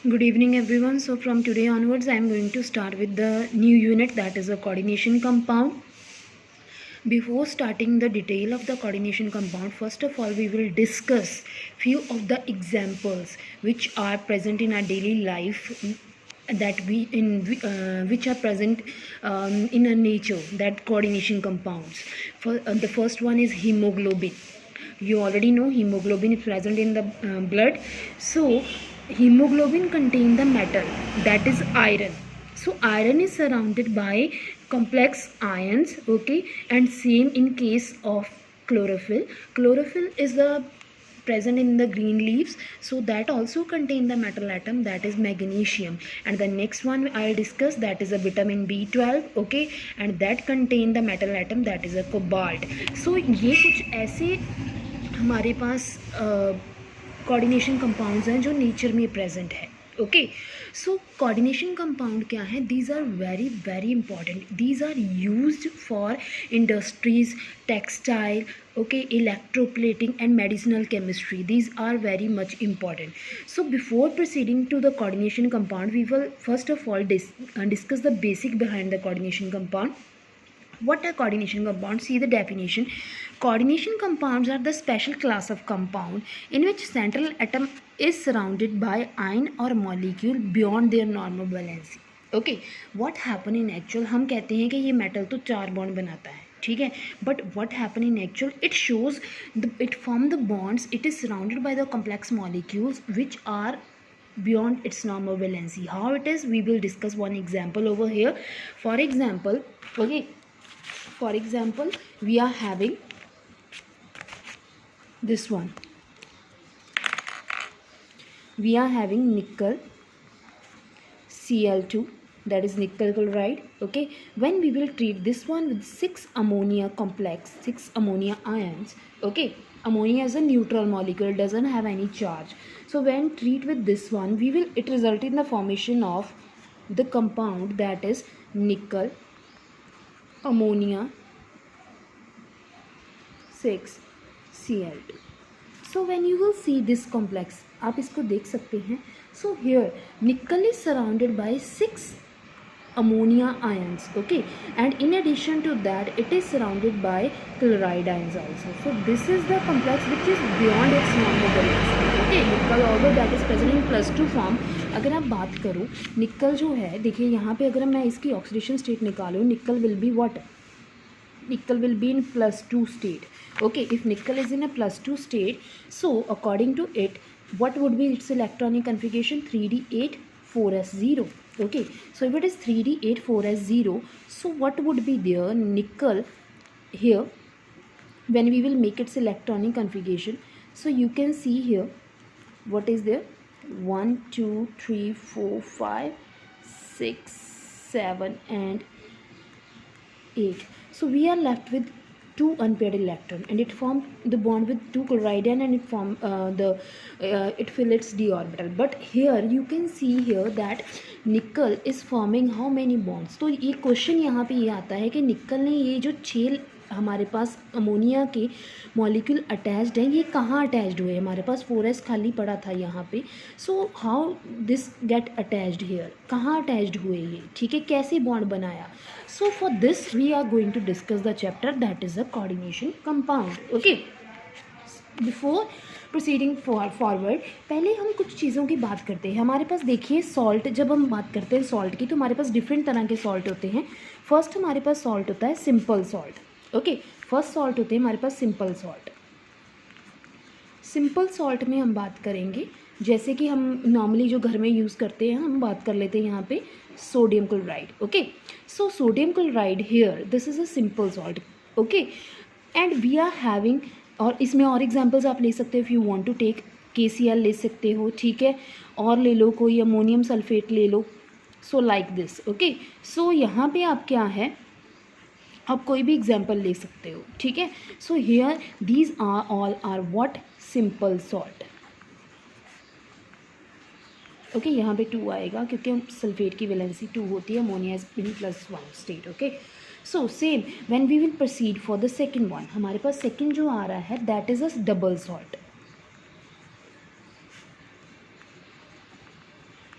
Good evening everyone. So from today onwards I am going to start with the new unit, that is a coordination compound. Before starting the detail of the coordination compound, first of all we will discuss few of the examples which are present in our daily life, that which are present in our nature, that coordination compounds. The first one is hemoglobin. You already know hemoglobin is present in the blood. So hemoglobin contains the metal, that is iron. So iron is surrounded by complex ions, okay, and same in case of chlorophyll. Chlorophyll is the present in the green leaves, so that also contain the metal atom, that is magnesium. And the next one I'll discuss, that is a vitamin B12, okay, and that contain the metal atom, that is a cobalt. So ये कुछ ऐसे हमारे पास coordination compounds हैं जो nature में present है. Okay, so coordination compound क्या है? These are very very important. These are used for industries, textile, okay, electroplating and medicinal chemistry. These are very much important. So before proceeding to the coordination compound, we will first of all discuss the basic behind the coordination compound. What are coordination compounds? See the definition. Coordination compounds are the special class of compound in which central atom is surrounded by ion or molecule beyond their normal valency. Okay, what happen in actual? हम कहते हैं कि ये metal तो 4 bond बनाता है, ठीक है, but what happen in actual? It shows it form the bonds. It is surrounded by the complex molecules which are beyond its normal valency. How it is? We will discuss one example over here. For example, okay. For example, we are having this one. We are having nickel Cl2, that is nickel chloride. Okay, when we will treat this one with 6 ammonia complex, 6 ammonia ions. Okay, ammonia is a neutral molecule, doesn't have any charge. So when treat with this one, it result in the formation of the compound, that is nickel ammonia 6 Cl2. So when you will see this complex, आप इसको देख सकते हैं. So here nickel is surrounded by 6 ammonia ions, okay, and in addition to that it is surrounded by chloride ions also. So this is the complex which is beyond its normal valency. Okay, nickel although that is present in +2 form. अगर आप बात करो निकल जो है, देखिए यहाँ पे अगर मैं इसकी ऑक्सीडेशन स्टेट निकालूँ, निकल will be what? Nickel will be in +2 state. Okay, if nickel is in a +2 state, so according to it, what would be its electronic configuration? 3d8 4s0. Okay, so if it is 3d8 4s0, so what would be there? Nickel here, when we will make its electronic configuration, so you can see here what is there: 1 2 3 4 5 6 7 and 8. So we are left with 2 unpaired electron, and it form the bond with 2 chloride ion, and it form it fill its d orbital. But here you can see here that nickel is forming how many bonds? तो ये question यहाँ पे ये आता है कि निकल ने ये जो 6 हमारे पास अमोनिया के मॉलिक्यूल अटैच्ड हैं, ये कहाँ अटैच्ड हुए? हमारे पास 4s खाली पड़ा था यहाँ पे. So how this get attached here? कहाँ अटैच्ड हुए ये? ठीक है, कैसे बॉन्ड बनाया? So for this we are going to discuss the chapter, that is a coordination compound. Okay, before proceeding forward, पहले हम कुछ चीज़ों की बात करते हैं. हमारे पास देखिए सॉल्ट, जब हम बात करते हैं सॉल्ट की, तो हमारे पास डिफरेंट तरह के सॉल्ट होते हैं. फर्स्ट हमारे पास सॉल्ट होता है simple salt. Okay, first salt होते हैं हमारे पास सिंपल सॉल्ट. सिंपल सॉल्ट में हम बात करेंगे, जैसे कि हम नॉर्मली जो घर में यूज़ करते हैं, हम बात कर लेते हैं यहाँ पे sodium chloride. Okay, so sodium chloride here, this is a simple salt. Okay, and we are having, और इसमें और एग्जांपल्स आप ले सकते हो. If you want to take KCl ले सकते हो, ठीक है, और ले लो कोई अमोनियम सल्फेट ले लो. So like this. Okay, so यहाँ पे आप क्या है, आप कोई भी एग्जाम्पल ले सकते हो, ठीक है. So here these are all are what? Simple salt. Okay, यहाँ पे 2 आएगा क्योंकि सल्फेट की वैलेंसी 2 होती है, ammonia is in +1 state. Okay, so same when we will proceed for the second one, हमारे पास सेकंड जो आ रहा है that is a double salt.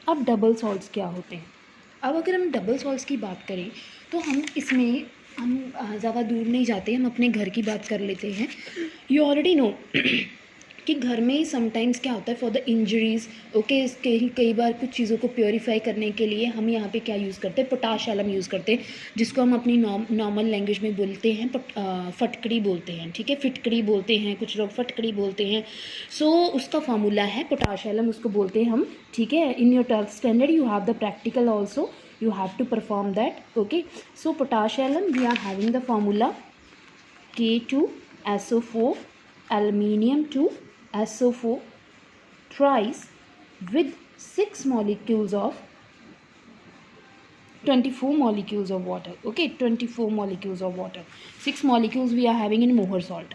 अब डबल सॉल्ट्स क्या होते हैं? अब अगर हम डबल सॉल्ट्स की बात करें तो हम इसमें ज़्यादा दूर नहीं जाते, हम अपने घर की बात कर लेते हैं। यू ऑलरेडी नो कि घर में समटाइम्स क्या होता है फॉर द इंजरीज़, ओके, कई बार कुछ चीज़ों को प्योरीफाई करने के लिए हम यहाँ पे क्या यूज़ करते हैं, पोटाश एलम यूज़ करते हैं, जिसको हम अपनी नॉर्मल लैंग्वेज में बोलते हैं फटकड़ी बोलते हैं, ठीक है, फिटकड़ी बोलते हैं, कुछ लोग फटकड़ी बोलते हैं। सो उसका फार्मूला है पोटाश एलम, उसको बोलते हैं हम, ठीक है। In your 12th standard you have the practical also, you have to perform that, okay. So potash alum, we are having the formula K2SO4 aluminium 2 SO4 thrice with 6 molecules of 24 molecules of water, okay, 24 molecules of water. 6 molecules we are having in Mohr salt.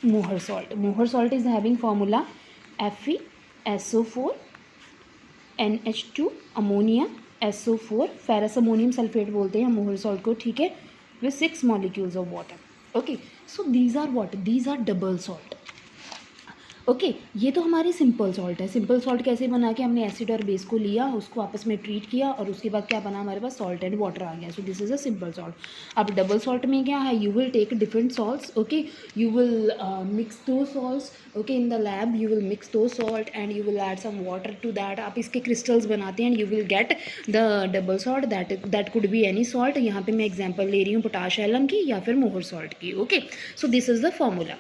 Mohr salt is having formula FeSO4 NH2 ammonia SO4 ferrous ammonium sulphate बोलते हैं Mohr salt को, ठीक है, with 6 molecules of water, okay. So these are what, these are double salt, okay. ये तो हमारी simple salt है। Simple salt कैसे बना के हमने एसिड और बेस को लिया, उसको आपस में ट्रीट किया और उसके बाद क्या बना, हमारे पास सॉल्ट एंड वाटर आ गया। So this is a simple salt. अब डबल सॉल्ट में क्या है, you will take different salts, okay, you will mix दो salts, okay, in the lab you will mix दो salt and you will add some water to that. आप इसके crystals बनाते हैं and you will get the double salt, that could be any salt. यहाँ पे मैं example ले रही हूँ पोटाश एलम की या फिर मोहर सॉल्ट की, okay. So this is the formula.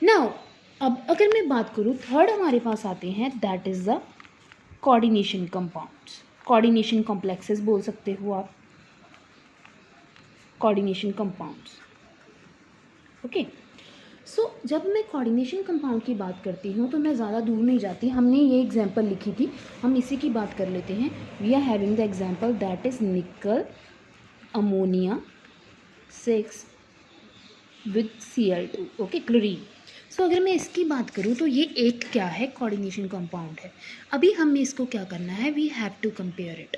Now अब अगर मैं बात करूँ, थर्ड हमारे पास आते हैं, that is the coordination compounds, coordination complexes बोल सकते हो आप, कोऑर्डिनेशन कंपाउंड्स, ओके। सो जब मैं कोऑर्डिनेशन कंपाउंड की बात करती हूँ तो मैं ज़्यादा दूर नहीं जाती, हमने ये एग्जांपल लिखी थी, हम इसी की बात कर लेते हैं। We are having the example that is nickel ammonia 6 विद Cl2, ओके, क्लोरीन। सो अगर मैं इसकी बात करूँ तो ये एक क्या है, कोऑर्डिनेशन कंपाउंड है। अभी हमें इसको क्या करना है, we have to compare it.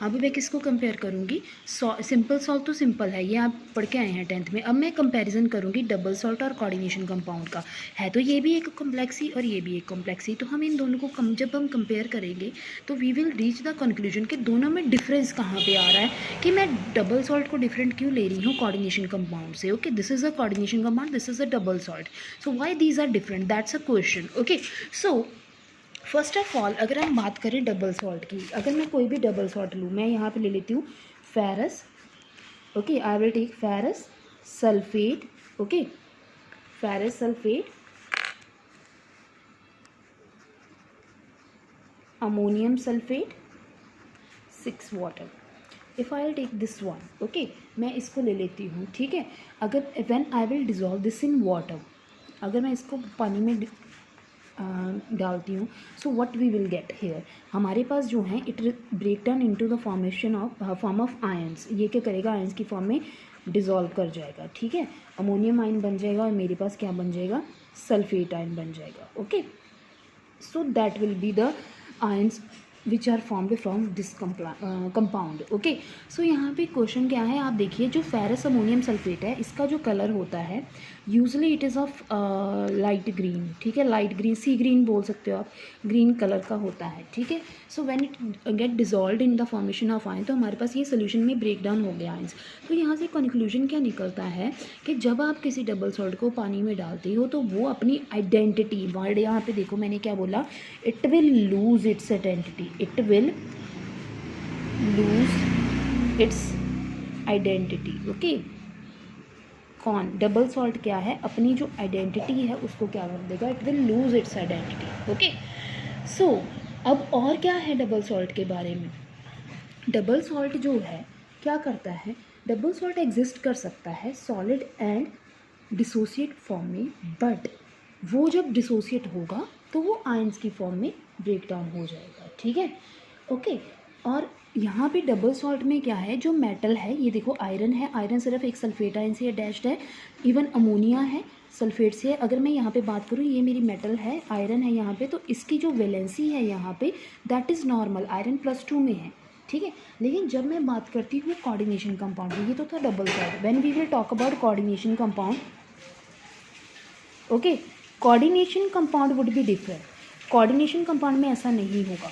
अभी मैं किसको कंपेयर करूँगी, सिंपल सॉल्ट तो सिंपल है, ये आप पढ़ के आए हैं 10th में। अब मैं कंपैरिजन करूँगी डबल सॉल्ट और कोऑर्डिनेशन कंपाउंड का। है तो ये भी एक कॉम्प्लेक्सी और ये भी एक कॉम्प्लेक्सी, तो हम इन दोनों को जब हम कंपेयर करेंगे तो we will reach the conclusion कि दोनों में डिफरेंस कहाँ पे आ रहा है, कि मैं डबल सॉल्ट को डिफरेंट क्यों ले रही हूँ कोऑर्डिनेशन कंपाउंड से, okay. This is a coordination compound, this is a double salt, so why these are different, that's a question, okay. So first of all अगर हम बात करें डबल सॉल्ट की, अगर मैं कोई भी डबल सॉल्ट लूँ, मैं यहाँ पे ले लेती हूँ ferrous, okay, I will take ferrous sulphate, okay, ferrous sulphate, ammonium sulphate, 6 water. If I will take this one, okay, मैं इसको ले लेती हूँ, ठीक है। अगर when I will dissolve this in water, अगर मैं इसको पानी में डालती हूँ, so what we will get here, हमारे पास जो है it break down into the formation of form of ions. ये क्या करेगा, आयंस की फॉर्म में डिज़ोल्व कर जाएगा, ठीक है। अमोनियम आयन बन जाएगा और मेरे पास क्या बन जाएगा, सल्फेट आयन बन जाएगा, okay. So that will be the ions which are formed from this compound, okay. So यहाँ पे क्वेश्चन क्या है, आप देखिए, जो फेरस अमोनियम सल्फेट है, इसका जो कलर होता है usually it is of light green, ठीक है, लाइट ग्रीन, सी ग्रीन बोल सकते हो आप, ग्रीन कलर का होता है, ठीक है। सो when it get dissolved in the formation of ion, तो हमारे पास ये सोल्यूशन में ब्रेक डाउन हो गया आयंस। तो यहाँ से कंक्लूजन क्या निकलता है कि जब आप किसी डबल सॉल्ट को पानी में डालते हो तो वो अपनी आइडेंटिटी, वर्ड यहाँ पे देखो मैंने क्या बोला, it will lose its identity, it will lose its identity, okay. कौन, डबल सॉल्ट क्या है, अपनी जो आइडेंटिटी है उसको क्या कर देगा, it will lose its identity, okay. So अब और क्या है डबल सॉल्ट के बारे में, डबल सॉल्ट जो है क्या करता है, डबल सॉल्ट एग्जिस्ट कर सकता है सॉलिड एंड डिसोसिएट फॉर्म में, बट वो जब डिसोसिएट होगा तो वो आयंस की फॉर्म में ब्रेक डाउन हो जाएगा, ठीक है, ओके। और यहाँ पे डबल सॉल्ट में क्या है, जो मेटल है, ये देखो आयरन है, आयरन सिर्फ एक सल्फेट आयन से अटैच्ड है, इवन अमोनिया है सल्फेट से। अगर मैं यहाँ पे बात करूँ, ये मेरी मेटल है, आयरन है यहाँ पे, तो इसकी जो वैलेंसी है यहाँ पे दैट इज़ नॉर्मल, आयरन +2 में है, ठीक है। लेकिन जब मैं बात करती हूँ कोऑर्डिनेशन कंपाउंड, ये तो था double salt. When we will talk about coordination compound, okay, coordination compound would be different. Coordination compound में ऐसा नहीं होगा।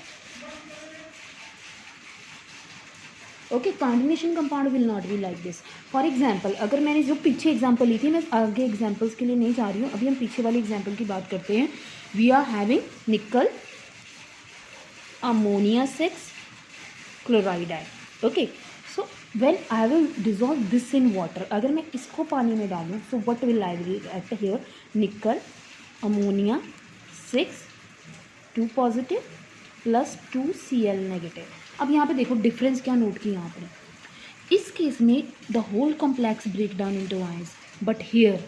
Okay, coordination compound will not be like this. For example, अगर मैंने जो पीछे एग्जांपल ली थी, मैं आगे एग्जांपल्स के लिए नहीं जा रही हूँ, अभी हम पीछे वाली एग्जांपल की बात करते हैं। We are having nickel ammonia 6 chloride है। Okay, so when I will dissolve this in water, अगर मैं इसको पानी में डालूँ, so what will I will get here, nickel ammonia 6 2 positive plus 2 Cl negative. अब यहाँ पे देखो डिफरेंस क्या नोट किया आपने। इस केस में the whole complex break down into ions, but here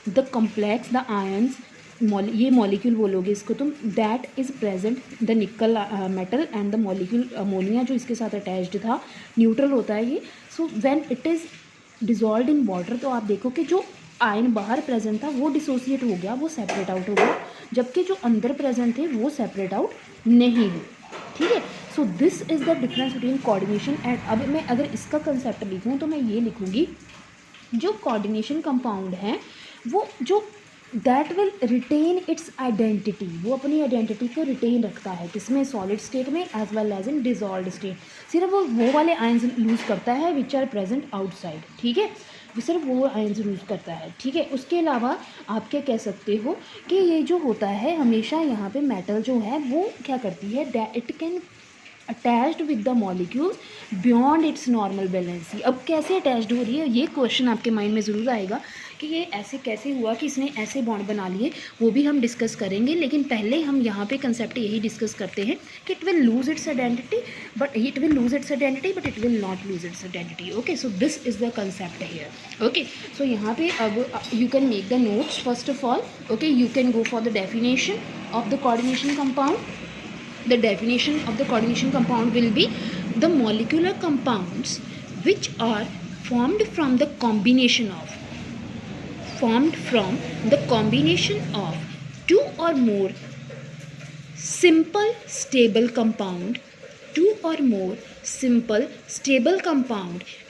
the complex the ions, ये मॉलिक्यूल बोलोगे इसको तुम, that is present the nickel metal and the molecule ammonia जो इसके साथ अटैच्ड था, न्यूट्रल होता है ये। So when it is dissolved in water, तो आप देखो कि जो आयन बाहर प्रेजेंट था वो डिसोसिएट हो गया, वो सेपरेट आउट हो गया, जबकि जो अंदर प्रेजेंट थे वो सेपरेट आउट नहीं हुए। ठीक है, so this is the difference between coordination and, अब मैं अगर इसका कंसेप्ट लिखूँ तो मैं ये लिखूँगी, जो कोऑर्डिनेशन कंपाउंड है वो जो that will retain its identity, वो अपनी आइडेंटिटी को रिटेन रखता है, किसमें, सॉलिड स्टेट में as well as in dissolved state. सिर्फ वो वाले आयंस लूज करता है विच आर प्रेजेंट आउटसाइड। ठीक है, सिर्फ वो आयंस लूज करता है। ठीक है, उसके अलावा आप क्या कह सकते हो कि ये जो होता है हमेशा यहाँ पे मेटल जो है वो क्या करती है, it can attached with the molecules beyond it's normal valency. अब कैसे अटैच्ड हो रही है, ये क्वेश्चन आपके माइंड में ज़रूर आएगा कि ये ऐसे कैसे हुआ कि इसने ऐसे बॉन्ड बना लिए, वो भी हम डिस्कस करेंगे। लेकिन पहले हम यहाँ पे कंसेप्ट यही डिस्कस करते हैं कि it will lose its identity, but it will lose its identity but it will not lose its identity. Okay, so this is the concept here. Okay, so यहाँ पे अब you can make the notes first of all. Okay, you can go for the definition of the coordination compound. The definition of the coordination compound will be the molecular compounds which are formed from the combination of two or more simple stable compound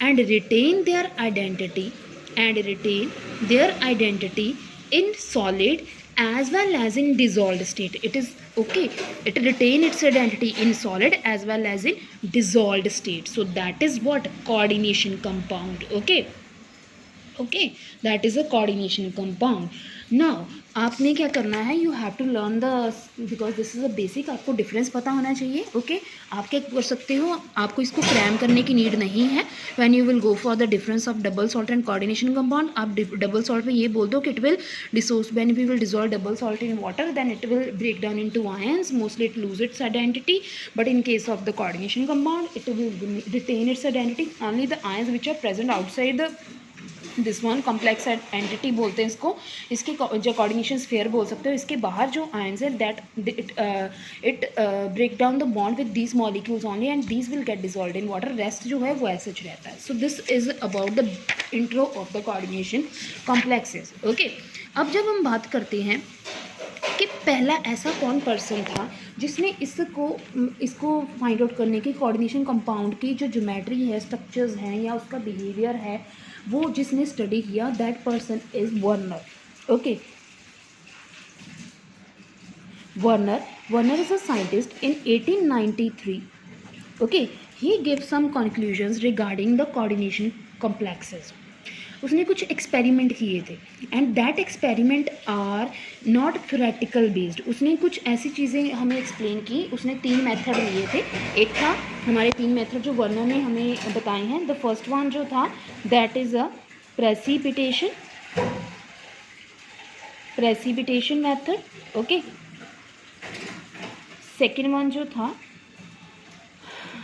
and retain their identity in solid as well as in dissolved state. It is okay, it retain its identity in solid as well as in dissolved state. So that is what coordination compound. Okay, that is a coordination compound. Now आपने क्या करना है, you have to learn the, because this is a basic, आपको difference पता होना चाहिए. Okay, आप क्या कर सकते हो, आपको इसको क्रैम करने की नीड नहीं है. When you will go for the difference of double salt and coordination compound, आप डबल सॉल्ट में ये बोल दो कि it will when we will dissolve double salt in water then it will break down into ions, mostly it lose its identity, but in case of the coordination compound it will retain its identity. Only the ions which are present outside the this one complex entity बोलते हैं इसको, इसके जो coordination sphere बोल सकते हो, इसके बाहर जो आयंस है that it break down the bond with these molecules only and these will get dissolved in water. Rest जो है वो ऐसे रहता है. So this is about the intro of the coordination complexes. Okay, अब जब हम बात करते हैं कि पहला ऐसा कौन पर्सन था जिसने इसको फाइंड आउट करने की कोऑर्डिनेशन कंपाउंड की जो ज्योमेट्री है, स्ट्रक्चर्स हैं या उसका बिहेवियर है, वो जिसने स्टडी किया, that person is Werner. Okay, Werner is a scientist in 1893. Okay, he give some conclusions regarding the coordination complexes. उसने कुछ एक्सपेरिमेंट किए थे and that experiment are not theoretical based. उसने कुछ ऐसी चीज़ें हमें एक्सप्लेन की. उसने 3 मेथड लिए थे. एक था हमारे 3 मेथड जो वर्नर ने हमें बताए हैं. द फर्स्ट वन जो था that is a precipitation method. Okay, second one जो था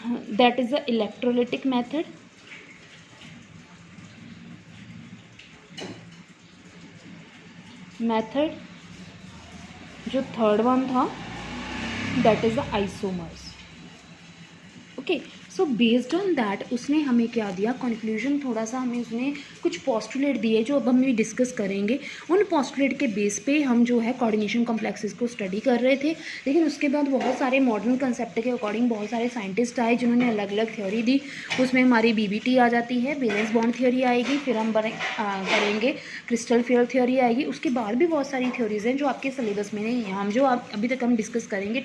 that is a electrolytic method. जो थर्ड वन था that is the isomers. Okay, so based on that उसने हमें क्या दिया, कंक्लूजन थोड़ा सा हमें उसने कुछ पोस्टुलेट दिए जो अब हम डिस्कस करेंगे। उन पोस्टुलेट के बेस पे हम जो है कोऑर्डिनेशन कॉम्प्लेक्सेस को स्टडी कर रहे थे। लेकिन उसके बाद बहुत सारे मॉडर्न कंसेप्ट के अकॉर्डिंग बहुत सारे साइंटिस्ट आए जिन्होंने अलग अलग थ्योरी दी। उसमें हमारी BBT आ जाती है, वैलेंस बॉन्ड थ्योरी आएगी, फिर हम करेंगे क्रिस्टल फील्ड थ्योरी आएगी। उसके बाद भी बहुत सारी थ्योरीज हैं जो आपके सिलेबस में नहीं है। हम जो अभी तक हम डिस्कस करेंगे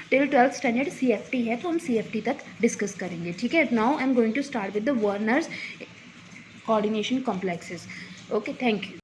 टिल 12th स्टैंडर्ड CFT है, तो हम CFT तक डिस्कस करेंगे, ठीक है। Now I am going to start with the Werner's coordination complexes. Okay, thank you.